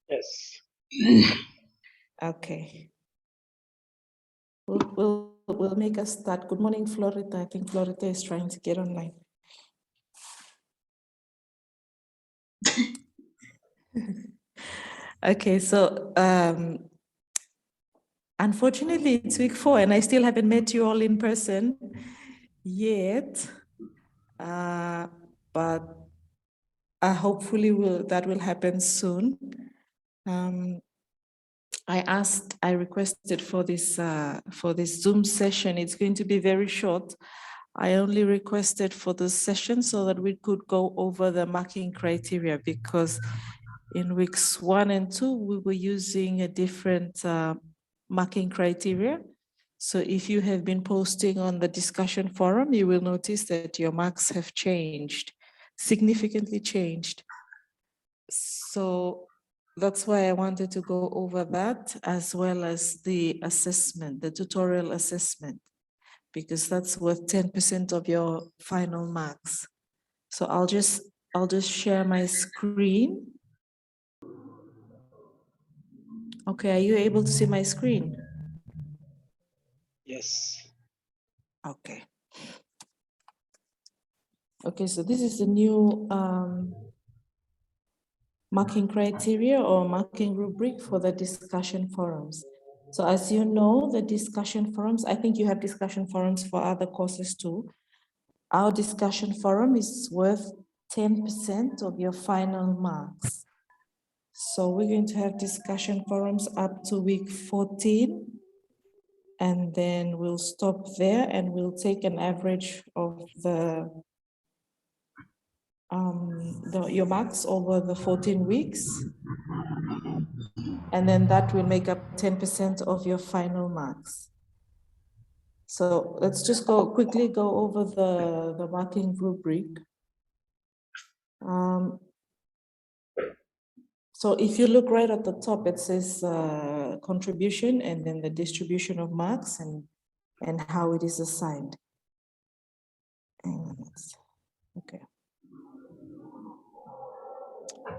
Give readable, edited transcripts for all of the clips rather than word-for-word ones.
Yes. Okay. We'll make a start. Good morning, Florida. I think Florida is trying to get online. Okay, so unfortunately it's week 4 and I still haven't met you all in person yet, but hopefully that will happen soon. I requested for this Zoom session. It's going to be very short. I only requested for this session so that we could go over the marking criteria, because in weeks 1 and 2, we were using a different marking criteria. So if you have been posting on the discussion forum, you will notice that your marks have changed, significantly changed. So that's why I wanted to go over that, as well as the assessment, the tutorial assessment, because that's worth 10% of your final marks. So I'll just share my screen. Okay, are you able to see my screen? Yes. Okay. Okay, so this is the new marking criteria or marking rubric for the discussion forums. So as you know, the discussion forums, I think you have discussion forums for other courses too. Our discussion forum is worth 10% of your final marks. So we're going to have discussion forums up to week 14, and then we'll stop there and we'll take an average of your marks over the 14 weeks. And then that will make up 10% of your final marks. So let's just quickly go over the marking rubric. So if you look right at the top, it says contribution and then the distribution of marks and how it is assigned. Okay.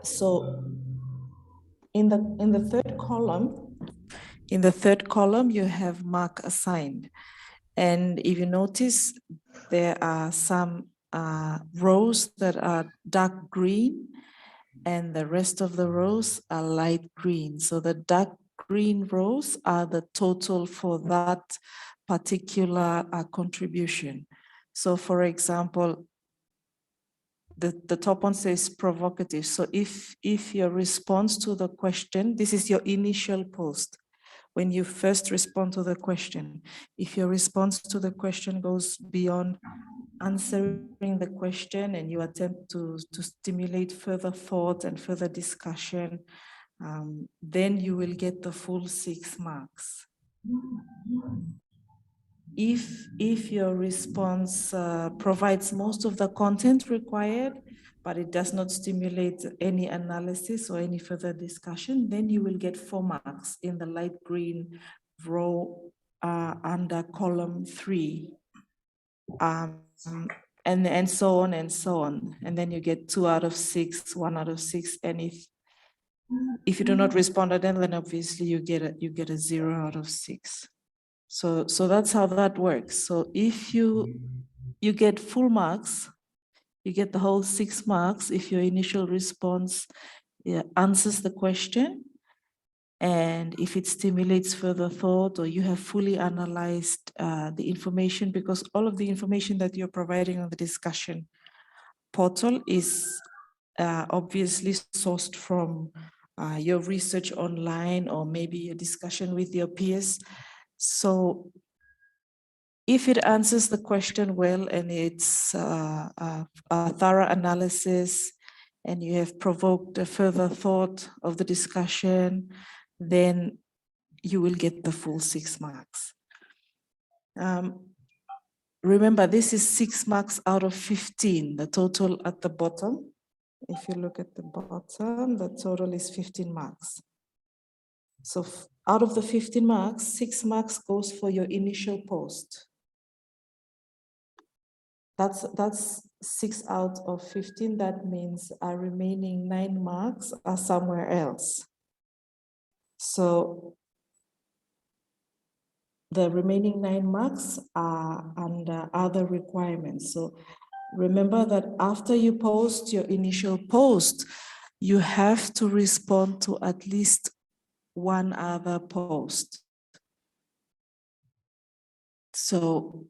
So in the third column, you have mark assigned. And if you notice, there are some rows that are dark green and the rest of the rows are light green. So the dark green rows are the total for that particular contribution. So for example, the top one says provocative. So if your response to the question, this is your initial post, when you first respond to the question, if your response to the question goes beyond answering the question and you attempt to stimulate further thought and further discussion, then you will get the full 6 marks. If your response provides most of the content required, but it does not stimulate any analysis or any further discussion, then you will get 4 marks in the light green row under column 3. And so on and so on. And then you get 2 out of 6, 1 out of 6. And if you do not respond, then obviously you get a 0 out of 6. So that's how that works. So if you get full marks, you get the whole 6 marks if your initial response answers the question, and if it stimulates further thought, or you have fully analyzed the information, because all of the information that you're providing on the discussion portal is obviously sourced from your research online or maybe a discussion with your peers. So if it answers the question well and it's a thorough analysis and you have provoked a further thought of the discussion, then you will get the full 6 marks. Remember, this is 6 marks out of 15, the total at the bottom. If you look at the bottom, the total is 15 marks. So out of the 15 marks, 6 marks goes for your initial post. That's 6 out of 15. That means our remaining 9 marks are somewhere else. So the remaining 9 marks are under other requirements. So remember that after you post your initial post, you have to respond to at least one other post. So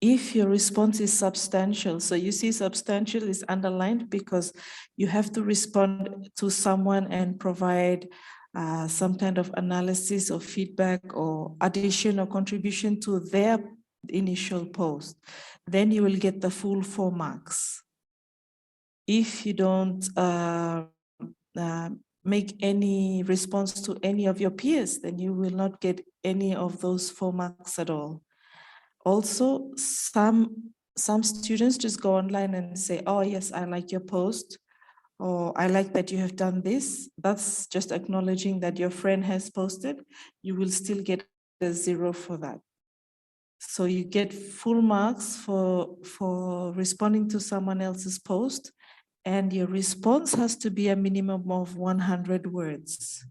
if your response is substantial, so you see substantial is underlined because you have to respond to someone and provide some kind of analysis or feedback or addition or contribution to their initial post, then you will get the full 4 marks. If you don't make any response to any of your peers, then you will not get any of those 4 marks at all. Also, some students just go online and say, oh yes, I like your post, or I like that you have done this. That's just acknowledging that your friend has posted. You will still get a 0 for that. So you get full marks for responding to someone else's post, and your response has to be a minimum of 100 words.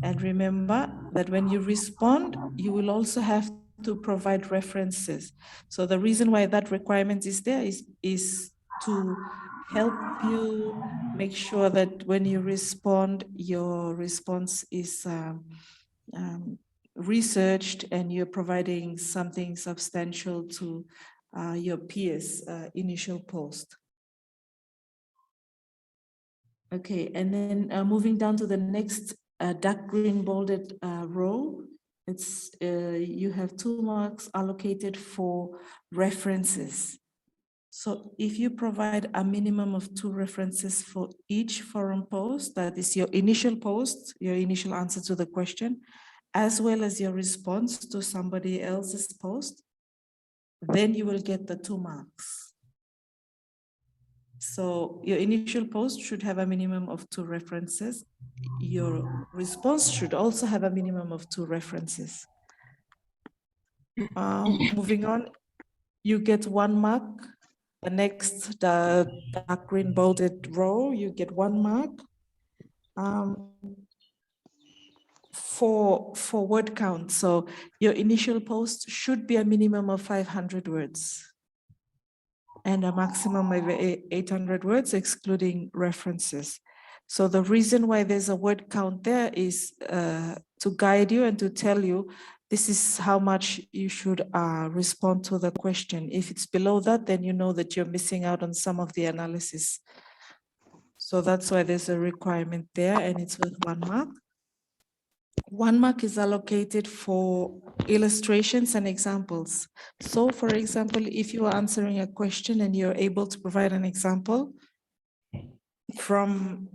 And remember that when you respond, you will also have to provide references. So the reason why that requirement is there is to help you make sure that when you respond, your response is researched and you're providing something substantial to your peers' initial post. Okay, and then moving down to the next dark green bolded row, it's you have 2 marks allocated for references. So if you provide a minimum of 2 references for each forum post, that is your initial post, your initial answer to the question, as well as your response to somebody else's post, then you will get the 2 marks. So your initial post should have a minimum of 2 references. Your response should also have a minimum of 2 references. Moving on, you get 1 mark. The next, the dark green bolded row, you get 1 mark. For word count, so your initial post should be a minimum of 500 words and a maximum of 800 words, excluding references. So the reason why there's a word count there is to guide you and to tell you this is how much you should respond to the question. If it's below that, then you know that you're missing out on some of the analysis. So that's why there's a requirement there, and it's with 1 mark. 1 mark is allocated for illustrations and examples. So for example, if you are answering a question and you're able to provide an example from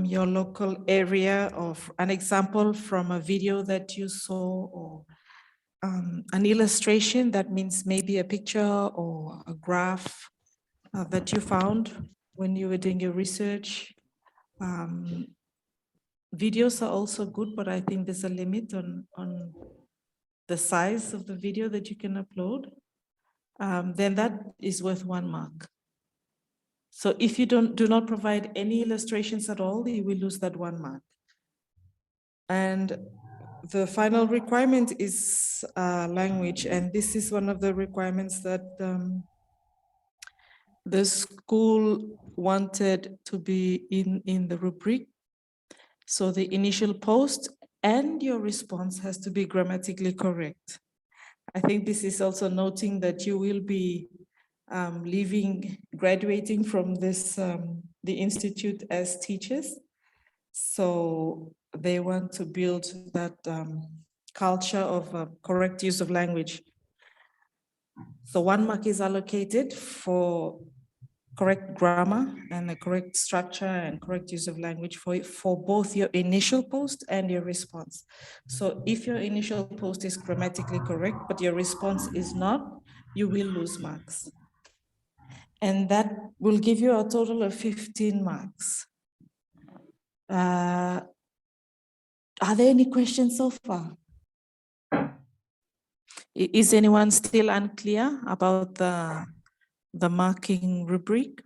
your local area, or an example from a video that you saw, or an illustration, that means maybe a picture or a graph that you found when you were doing your research. Videos are also good, but I think there's a limit on the size of the video that you can upload. Then that is worth 1 mark. So if you do not provide any illustrations at all, you will lose that 1 mark. And the final requirement is language, and this is one of the requirements that the school wanted to be in the rubric. So the initial post and your response has to be grammatically correct. I think this is also noting that you will be graduating from this, the institute as teachers. So they want to build that culture of correct use of language. So 1 mark is allocated for correct grammar and the correct structure and correct use of language for both your initial post and your response. So if your initial post is grammatically correct, but your response is not, you will lose marks. And that will give you a total of 15 marks. Are there any questions so far? Is anyone still unclear about the marking rubric?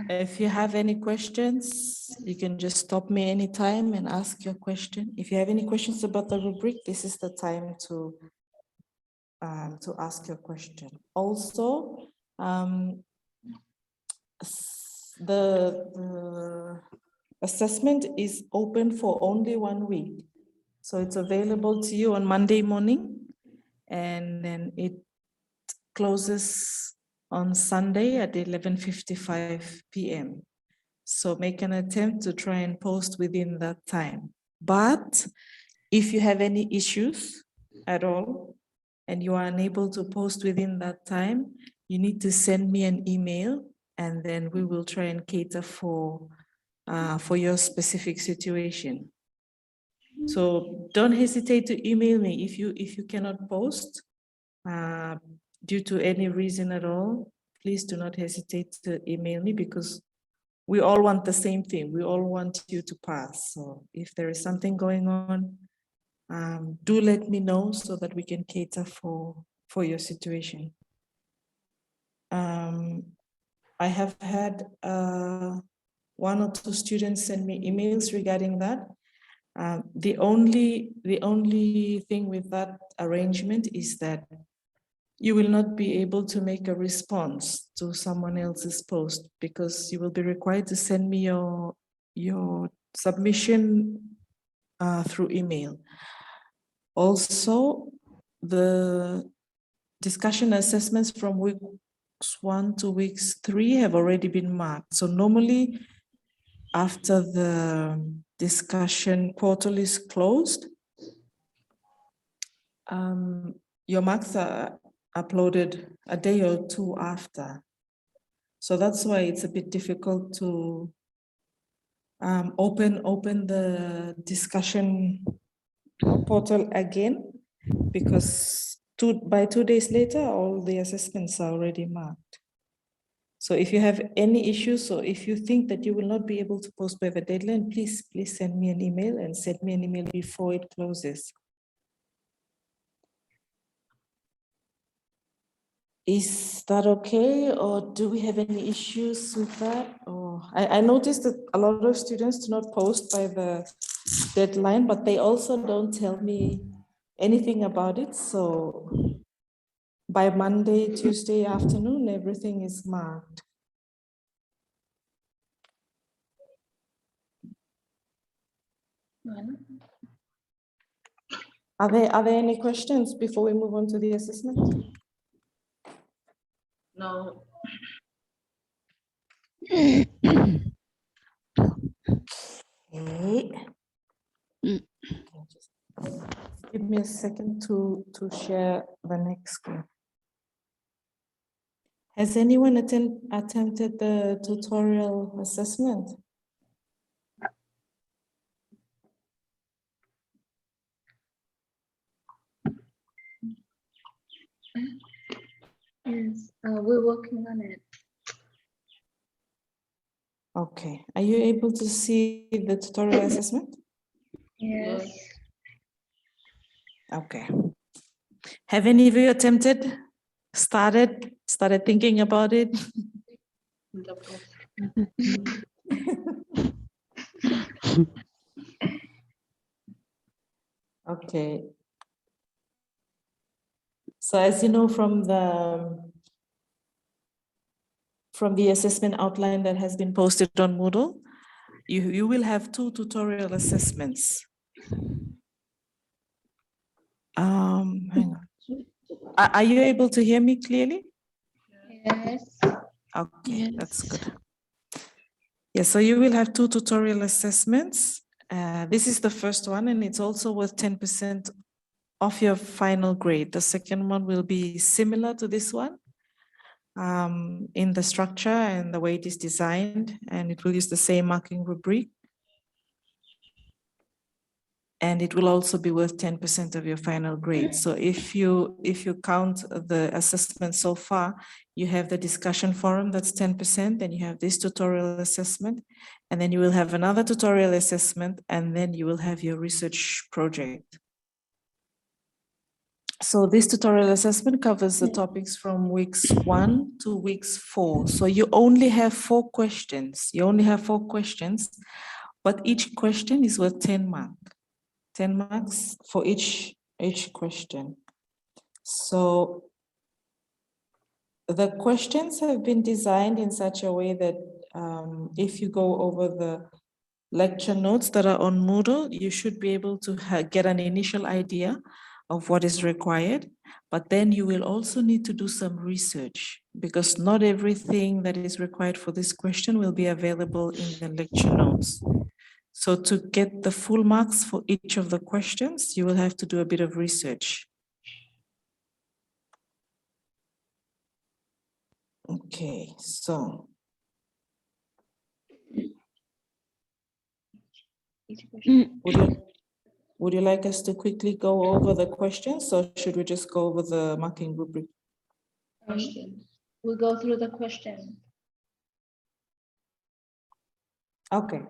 If you have any questions, you can just stop me anytime and ask your question. If you have any questions about the rubric, this is the time to ask your question. Also, the assessment is open for only 1 week. So it's available to you on Monday morning, and then it closes on Sunday at 11:55 p.m. So make an attempt to try and post within that time. But if you have any issues at all and you are unable to post within that time, you need to send me an email, and then we will try and cater for your specific situation. So don't hesitate to email me if you cannot post due to any reason at all. Please do not hesitate to email me, because we all want the same thing. We all want you to pass. So if there is something going on, do let me know so that we can cater for your situation. I have had 1 or 2 students send me emails regarding that. The only thing with that arrangement is that you will not be able to make a response to someone else's post, because you will be required to send me your submission through email. Also, the discussion assessments from weeks 1 to weeks 3 have already been marked. So normally, after the discussion portal is closed, your marks are uploaded a day or 2 after. So that's why it's a bit difficult to open the discussion portal again, because by 2 days later, all the assessments are already marked. So if you have any issues, or if you think that you will not be able to post by the deadline, please send me an email, and send me an email before it closes. Is that okay, or do we have any issues with that? Or I noticed that a lot of students do not post by the deadline, but they also don't tell me anything about it. So by Monday, Tuesday afternoon, everything is marked. Are there any questions before we move on to the assessment? No. Okay. Give me a second to share the next screen. Has anyone attempted the tutorial assessment? Yes, we're working on it. Okay. Are you able to see the tutorial assessment? Yes. Okay. Have any of you attempted, started thinking about it? Okay. So as you know from the assessment outline that has been posted on Moodle, you will have 2 tutorial assessments. Hang on. Are you able to hear me clearly? Yes. Okay, Yes. That's good. Yeah, so you will have 2 tutorial assessments. This is the first one, and it's also worth 10% of your final grade. The second one will be similar to this one in the structure and the way it is designed, and it will use the same marking rubric. And it will also be worth 10% of your final grade. So if you count the assessment so far, you have the discussion forum, that's 10%, then you have this tutorial assessment, and then you will have another tutorial assessment, and then you will have your research project. So this tutorial assessment covers the topics from weeks 1 to weeks 4. So you only have 4 questions. You only have 4 questions, but each question is worth 10 marks. 10 marks for each question. So the questions have been designed in such a way that if you go over the lecture notes that are on Moodle, you should be able to get an initial idea of what is required, but then you will also need to do some research because not everything that is required for this question will be available in the lecture notes. So to get the full marks for each of the questions, you will have to do a bit of research. Okay, so. Would you like us to quickly go over the questions, or should we just go over the marking rubric? We'll go through the question. Okay.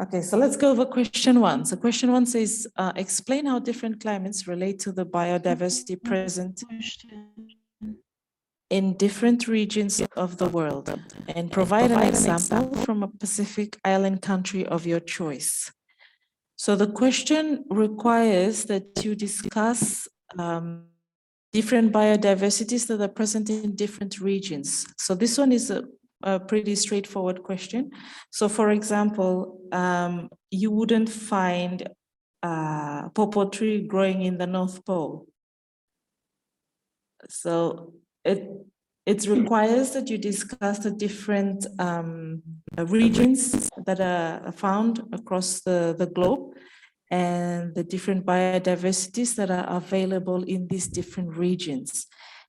Okay, so let's go over question 1. So question 1 says, explain how different climates relate to the biodiversity present in different regions of the world, and provide an example from a Pacific island country of your choice. So the question requires that you discuss different biodiversities that are present in different regions. So this one is a pretty straightforward question. So for example, you wouldn't find a pawpaw tree growing in the North Pole. So it requires that you discuss the different regions that are found across the globe and the different biodiversities that are available in these different regions,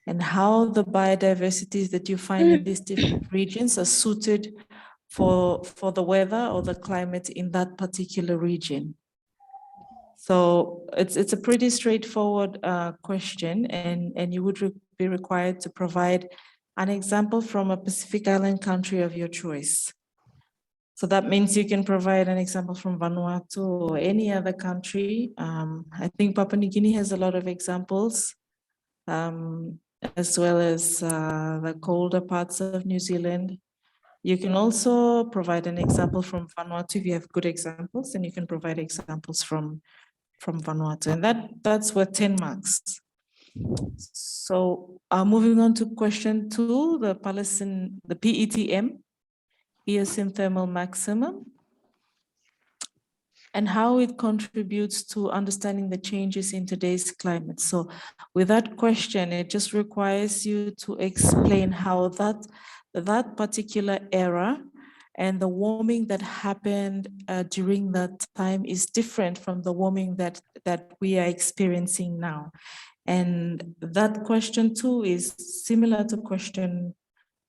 and how the biodiversities that you find in these different regions are suited for the weather or the climate in that particular region. So it's a pretty straightforward question, and you would be required to provide an example from a Pacific Island country of your choice. So that means you can provide an example from Vanuatu or any other country. I think Papua New Guinea has a lot of examples, as well as the colder parts of New Zealand. You can also provide an example from Vanuatu if you have good examples, and you can provide examples from Vanuatu, and that's worth 10 marks. So moving on to question 2, the PETM, Eosin thermal maximum, and how it contributes to understanding the changes in today's climate. So with that question, it just requires you to explain how that particular era and the warming that happened during that time is different from the warming that we are experiencing now. And that question 2 is similar to question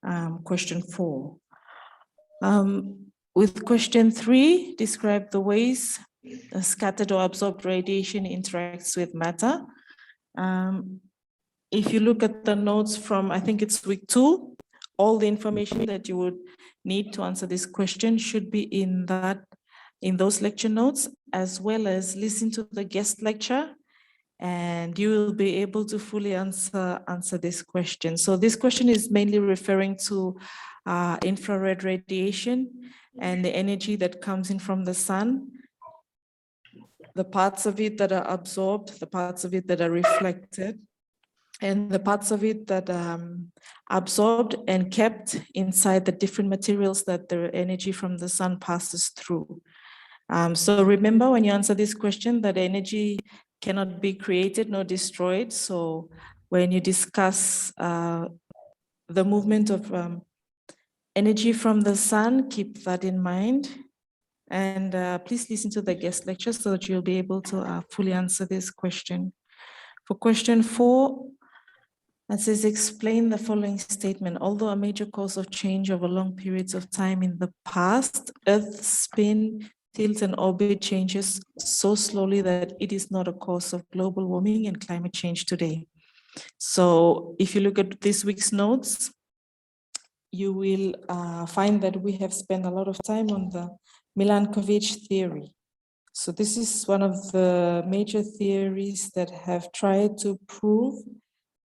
4. With question 3, describe the ways scattered or absorbed radiation interacts with matter. If you look at the notes from, I think it's week 2, all the information that you would need to answer this question should be in those lecture notes, as well as listen to the guest lecture, and you will be able to fully answer this question. So this question is mainly referring to infrared radiation and the energy that comes in from the sun, the parts of it that are absorbed, the parts of it that are reflected, and the parts of it that absorbed and kept inside the different materials that the energy from the sun passes through. So remember, when you answer this question, that energy cannot be created nor destroyed. So when you discuss the movement of energy from the sun, keep that in mind. And please listen to the guest lecture so that you'll be able to fully answer this question. For question 4, it says, explain the following statement. Although a major cause of change over long periods of time in the past, Earth's spin, tilt, and orbit changes so slowly that it is not a cause of global warming and climate change today. So if you look at this week's notes, you will find that we have spent a lot of time on the Milankovitch theory. So this is one of the major theories that have tried to prove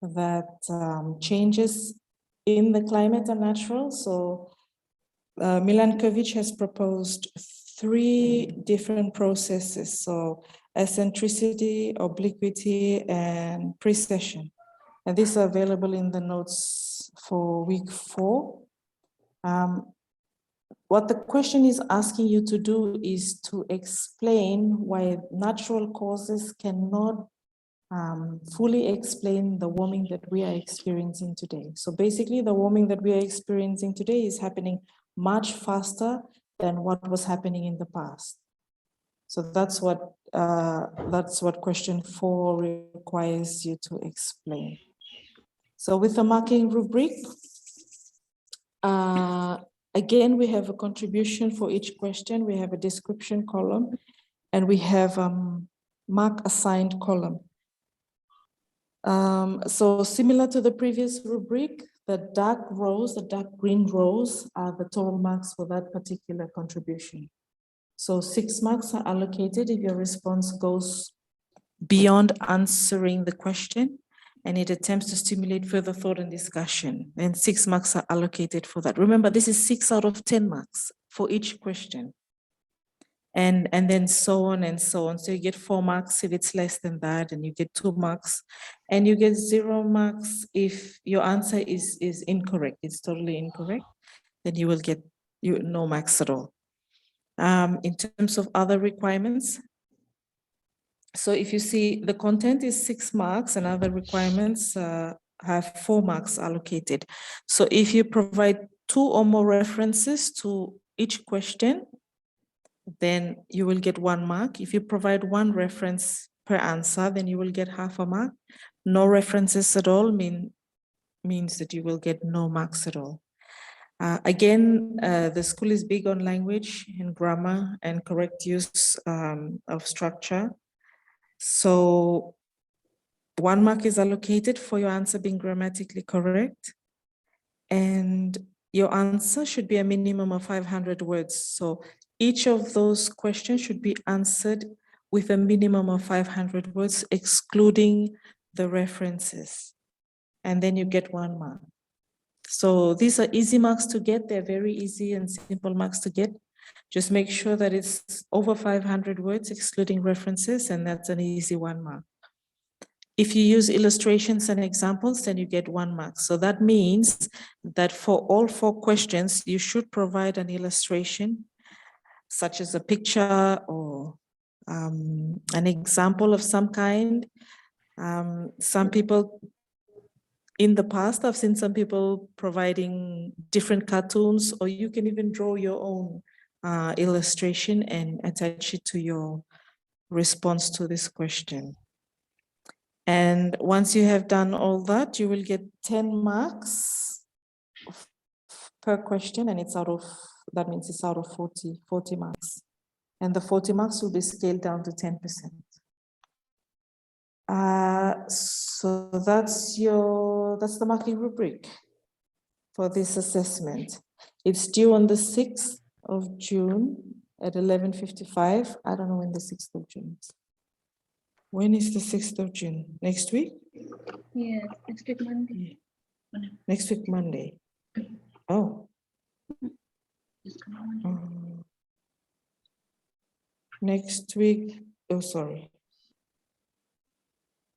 that changes in the climate are natural. So Milankovitch has proposed 3 different processes. So eccentricity, obliquity, and precession. And these are available in the notes for week 4. What the question is asking you to do is to explain why natural causes cannot fully explain the warming that we are experiencing today. So basically, the warming that we are experiencing today is happening much faster than what was happening in the past. So that's what question 4 requires you to explain. So with the marking rubric, again, we have a contribution for each question. We have a description column, and we have mark assigned column. So similar to the previous rubric, the dark rows, the dark green rows are the total marks for that particular contribution. So 6 marks are allocated if your response goes beyond answering the question and it attempts to stimulate further thought and discussion. And 6 marks are allocated for that. Remember, this is 6 out of 10 marks for each question. And then so on and so on. So you get 4 marks if it's less than that, and you get 2 marks, and you get 0 marks if your answer is incorrect. It's totally incorrect. Then you will get no marks at all. In terms of other requirements, so if you see the content is 6 marks and other requirements have 4 marks allocated. So if you provide 2 or more references to each question, then you will get 1 mark. If you provide 1 reference per answer, then you will get half a mark. No references at all means that you will get no marks at all. Again, the school is big on language and grammar and correct use of structure. So 1 mark is allocated for your answer being grammatically correct. And your answer should be a minimum of 500 words. So each of those questions should be answered with a minimum of 500 words, excluding the references. And then you get 1 mark. So these are easy marks to get. They're very easy and simple marks to get. Just make sure that it's over 500 words, excluding references, and that's an easy 1 mark. If you use illustrations and examples, then you get 1 mark. So that means that for all 4 questions, you should provide an illustration, such as a picture or an example of some kind. Some people, in the past, I've seen some people providing different cartoons, or you can even draw your own illustration and attach it to your response to this question. And once you have done all that, you will get 10 marks per question, and that means it's out of 40 marks. And the 40 marks will be scaled down to 10%. So that's the marking rubric for this assessment. It's due on the 6th of June at 11:55. I don't know when the 6th of June is. When is the 6th of June? Next week? Yes, next week Monday. Next week Monday. Oh. Next week, oh, sorry.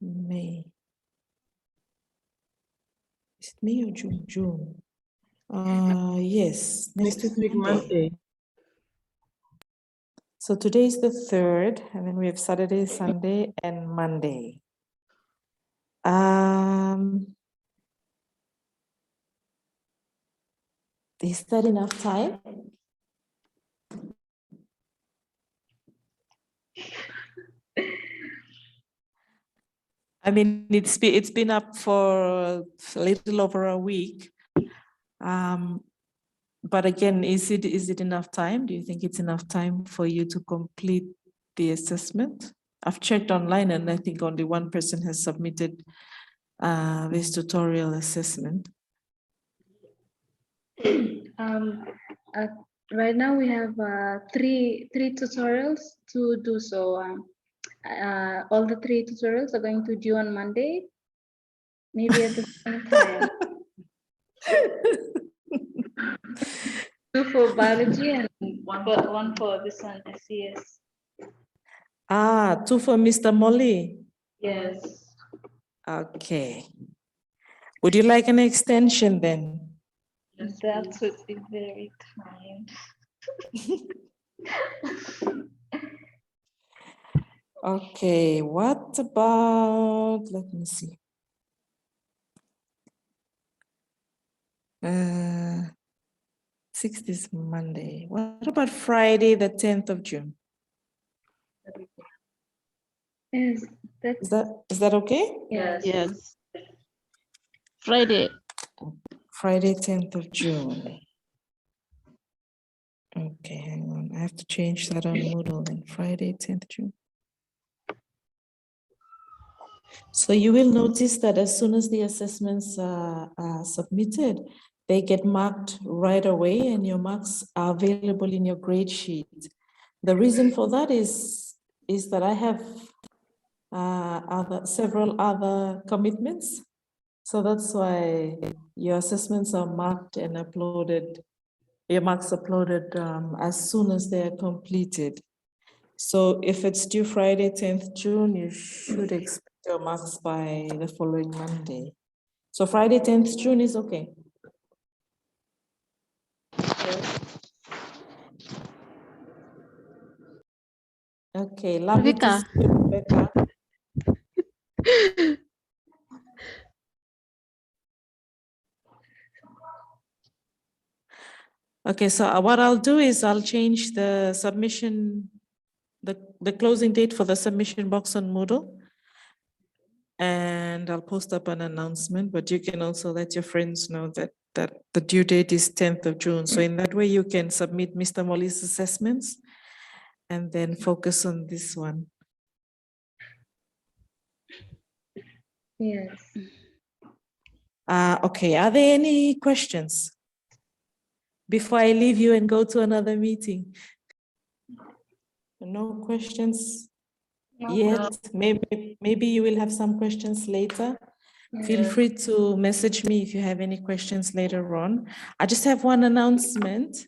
May. Is it May or June? June. Yes, next week Monday. So today is the 3rd, and then we have Saturday, Sunday, and Monday. Is that enough time? I mean, it's been up for a little over a week. But again, is it enough time? Do you think it's enough time for you to complete the assessment? I've checked online, and I think only 1 person has submitted this tutorial assessment. right now we have three tutorials to do. So all the three tutorials are going to due on Monday, maybe at the same time. Two for biology and one for this one, SCS. Two for Mr. Molly. Yes. Okay. Would you like an extension then? That would be very kind. Okay, what about, let me see. 6th is Monday. What about Friday, the 10th of June? Yes, that's Is that okay? yes. Yes. Friday. Friday, 10th of June. Okay, hang on. I have to change that on Moodle then. Friday, 10th June. So you will notice that as soon as the assessments are submitted, they get marked right away and your marks are available in your grade sheet. The reason for that is that I have several other commitments. So that's why your assessments are marked and uploaded, your marks uploaded as soon as they are completed. So if it's due Friday, 10th June, you should expect your marks by the following Monday. So Friday, 10th June is okay. Okay, lovely to see you, Rebecca. Okay, so what I'll do is I'll change the submission, the closing date for the submission box on Moodle. And I'll post up an announcement, but you can also let your friends know that the due date is 10th of June. So in that way, you can submit Mr. Molly's assessments and then focus on this one. Yes. Okay, are there any questions before I leave you and go to another meeting? No questions yet. Maybe you will have some questions later. Feel free to message me if you have any questions later on. I just have one announcement.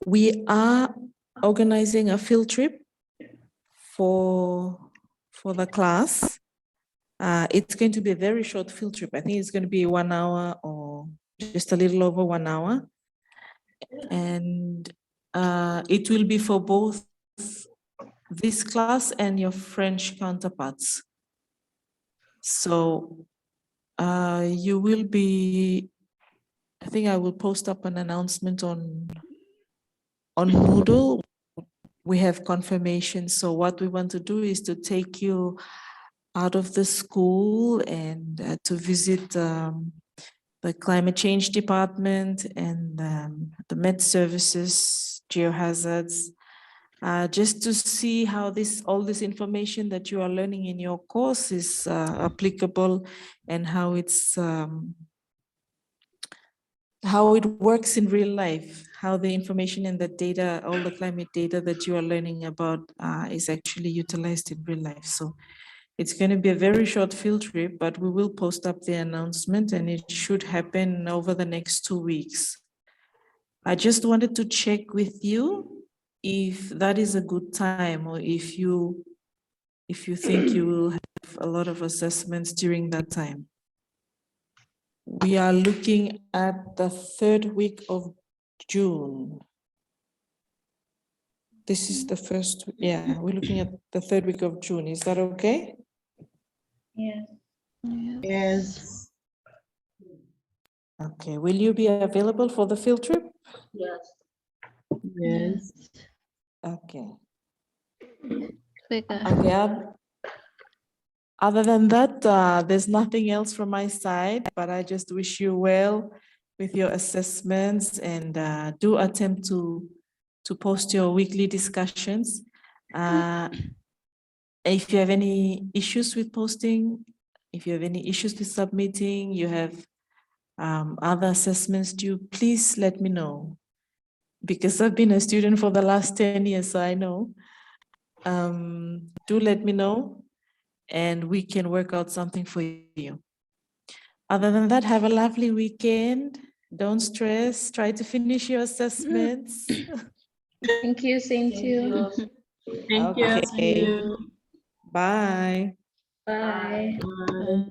We are organizing a field trip for the class. It's going to be a very short field trip. I think it's going to be 1 hour or just a little over 1 hour. And it will be for both this class and your French counterparts. So you will be, I think I will post up an announcement on Moodle. We have confirmation. So what we want to do is to take you out of the school and to visit the climate change department and the med services, geohazards, just to see how all this information that you are learning in your course is applicable and how it's how it works in real life, how the information and the data, all the climate data that you are learning about is actually utilized in real life. So it's going to be a very short field trip, but we will post up the announcement and it should happen over the next 2 weeks. I just wanted to check with you if that is a good time or if you think you will have a lot of assessments during that time. We are looking at the 3rd week of June. This is the first, yeah, we're looking at the 3rd week of June. Is that okay? Yes. Yes. Okay, will you be available for the field trip? Yes. Yes. Okay. Rebecca. Okay. Other than that, there's nothing else from my side, but I just wish you well with your assessments and do attempt to post your weekly discussions. If you have any issues with posting, if you have any issues with submitting, you have other assessments due, please let me know. Because I've been a student for the last 10 years, so I know. Do let me know and we can work out something for you. Other than that, have a lovely weekend. Don't stress, try to finish your assessments. Thank you, same to you. Thank you. Okay. Bye. Bye. Bye.